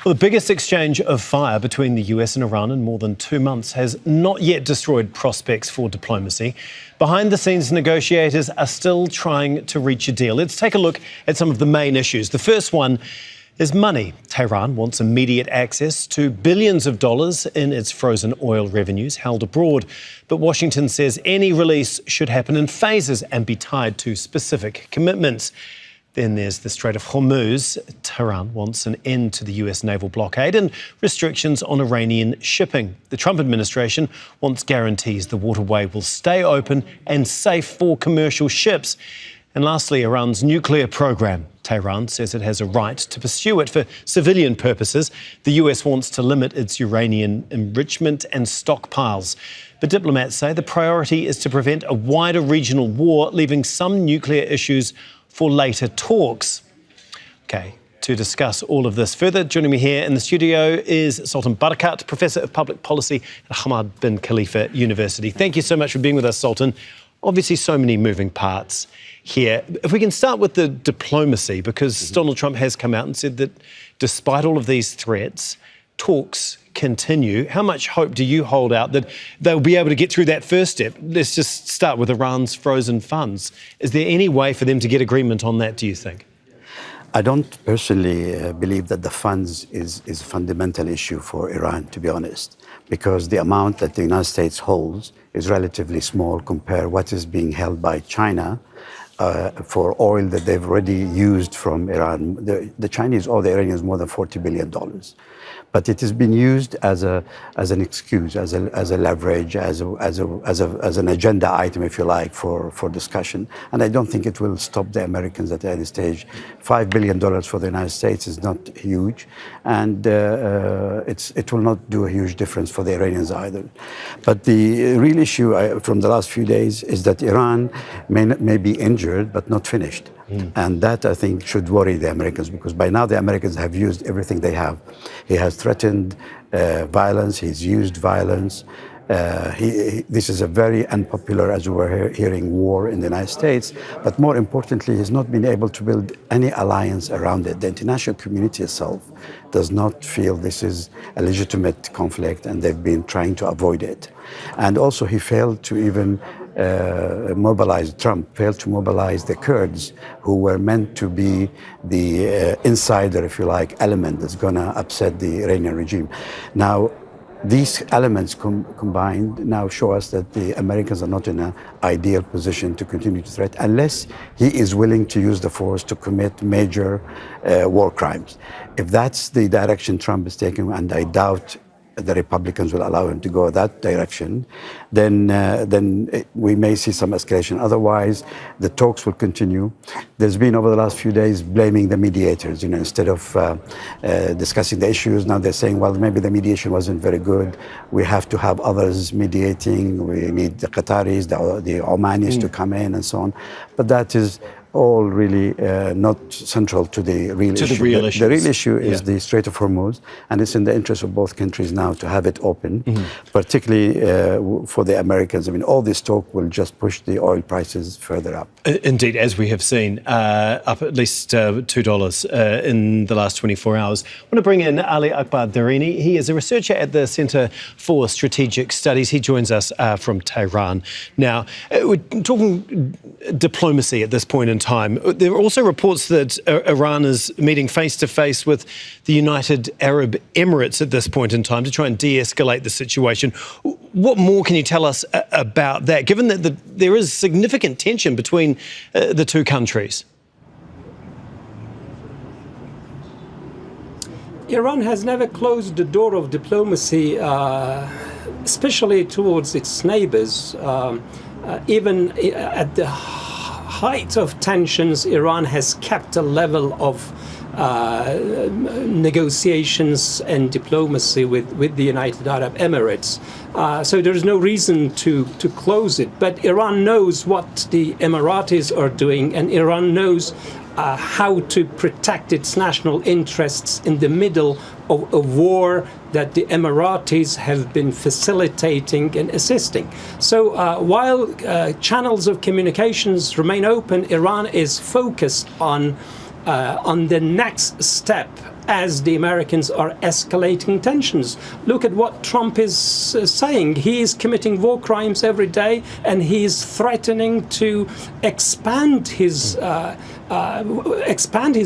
Well, the biggest exchange of fire between the US and Iran in more than 2 months has not yet destroyed prospects for diplomacy. Behind the scenes, negotiators are still trying to reach a deal. Let's take a look at some of the main issues. The first one is money. Tehran wants immediate access to billions of dollars in its frozen oil revenues held abroad. But Washington says any release should happen in phases and be tied to specific commitments. Then there's the Strait of Hormuz. Tehran wants an end to the US naval blockade and restrictions on Iranian shipping. The Trump administration wants guarantees the waterway will stay open and safe for commercial ships. And lastly, Iran's nuclear program. Tehran says it has a right to pursue it for civilian purposes. The US wants to limit its uranium enrichment and stockpiles. But diplomats say the priority is to prevent a wider regional war, leaving some nuclear issues for later talks. Okay, to discuss all of this further, joining me here in the studio is Sultan Barakat, Professor of Public Policy at Hamad bin Khalifa University. Thank you so much for being with us, Sultan. Obviously, so many moving parts here. If we can start with the diplomacy, because Donald Trump has come out and said that despite all of these threats, talks continue. How much hope do you hold out that they'll be able to get through that first step? Let's just start with Iran's frozen funds. Is there any way for them to get agreement on that, do you think? I don't personally believe that the funds is a fundamental issue for Iran, to be honest, because the amount that the United States holds is relatively small compared what is being held by China for oil that they've already used from Iran. The Chinese owe the Iranians more than $40 billion. But it has been used as an excuse, as a leverage, as an agenda item, if you like, for discussion. And I don't think it will stop the Americans at any stage. $5 billion for the United States is not huge, and it will not do a huge difference for the Iranians either. But the real issue from the last few days is that Iran may be injured, but not finished. And that, I think, should worry the Americans, because by now the Americans have used everything they have. He has threatened violence, he's used violence. This is a very unpopular, as we were hearing, war in the United States. But more importantly, he's not been able to build any alliance around it. The international community itself does not feel this is a legitimate conflict, and they've been trying to avoid it. And also, he failed to even Trump failed to mobilize the Kurds, who were meant to be the insider, if you like, element that's going to upset the Iranian regime. Now, these elements combined now show us that the Americans are not in an ideal position to continue to threat unless he is willing to use the force to commit major war crimes. If that's the direction Trump is taking, and I doubt the Republicans will allow him to go that direction, then we may see some escalation. Otherwise, the talks will continue. There's been, over the last few days, blaming the mediators. instead of discussing the issues, now they're saying, well, maybe the mediation wasn't very good. We have to have others mediating. We need the Qataris, the Omanis to come in, and so on. But that is all really not central to the real issue. The real issue is the Strait of Hormuz, and it's in the interest of both countries now to have it open, particularly for the Americans. I mean, all this talk will just push the oil prices further up. Indeed, as we have seen, up at least $2 in the last 24 hours. I want to bring in Ali Akbar Dareni. He is a researcher at the Centre for Strategic Studies. He joins us from Tehran. Now, we're talking diplomacy at this point in time. There are also reports that Iran is meeting face-to-face with the United Arab Emirates at this point in time to try and de-escalate the situation. What more can you tell us about that, given that there is significant tension between the two countries? Iran has never closed the door of diplomacy, especially towards its neighbors. Even at the height of tensions, Iran has kept a level of negotiations and diplomacy with the United Arab Emirates. So there is no reason to close it. But Iran knows what the Emiratis are doing, and Iran knows how to protect its national interests in the middle of a war that the Emiratis have been facilitating and assisting. So while channels of communications remain open, Iran is focused on the next step as the Americans are escalating tensions. Look at what Trump is saying. He is committing war crimes every day, and he is threatening to expand his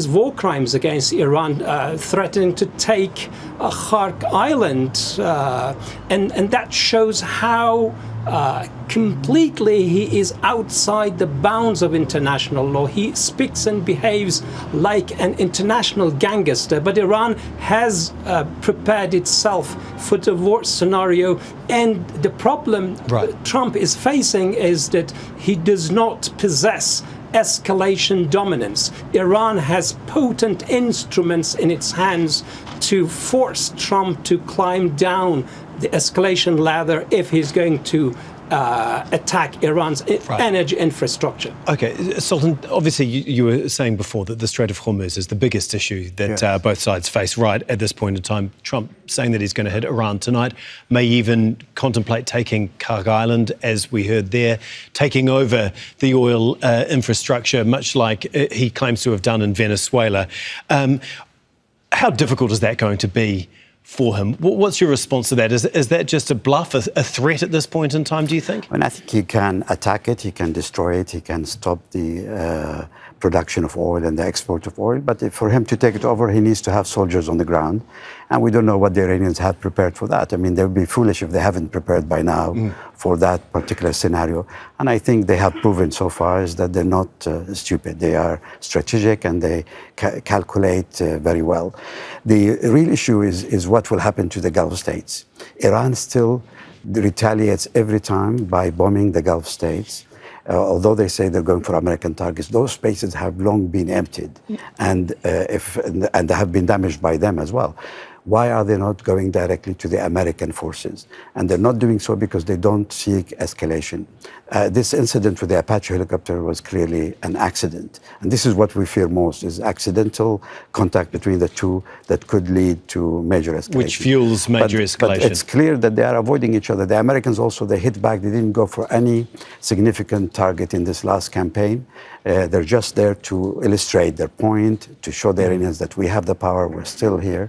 war crimes against Iran, threatening to take Kharg Island, and that shows how completely he is outside the bounds of international law. He speaks and behaves like an international gangster, but Iran has prepared itself for the worst scenario, and the problem Trump is facing is that he does not possess escalation dominance. Iran has potent instruments in its hands to force Trump to climb down the escalation ladder if he's going to attack Iran's energy infrastructure. Okay, Sultan, obviously you were saying before that the Strait of Hormuz is the biggest issue that both sides face right at this point in time. Trump saying that he's going to hit Iran tonight, may even contemplate taking Kharg Island, as we heard there, taking over the oil infrastructure, much like he claims to have done in Venezuela. How difficult is that going to be for him? What's your response to that? Is that just a bluff, a threat at this point in time, do you think? I think he can attack it, he can destroy it, he can stop the production of oil and the export of oil. But for him to take it over, he needs to have soldiers on the ground. And we don't know what the Iranians have prepared for that. I mean, they would be foolish if they haven't prepared by now for that particular scenario. And I think they have proven so far is that they're not stupid. They are strategic and they calculate very well. The real issue is what will happen to the Gulf states. Iran still retaliates every time by bombing the Gulf states. Although they say they're going for American targets, those spaces have long been emptied and they have been damaged by them as well. Why are they not going directly to the American forces? And they're not doing so because they don't seek escalation. This incident with the Apache helicopter was clearly an accident. And this is what we fear most, is accidental contact between the two that could lead to major escalation. Which fuels major escalation. But it's clear that they are avoiding each other. The Americans also, they hit back. They didn't go for any significant target in this last campaign. They're just there to illustrate their point, to show the Iranians that we have the power, we're still here.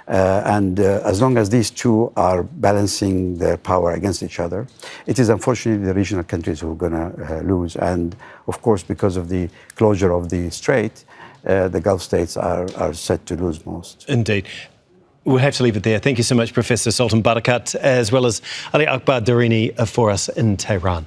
As long as these two are balancing their power against each other, it is unfortunately the regional countries who are going to lose. And of course, because of the closure of the strait, the Gulf states are set to lose most. Indeed. We'll have to leave it there. Thank you so much, Professor Sultan Barakat, as well as Ali Akbar Dareni for us in Tehran.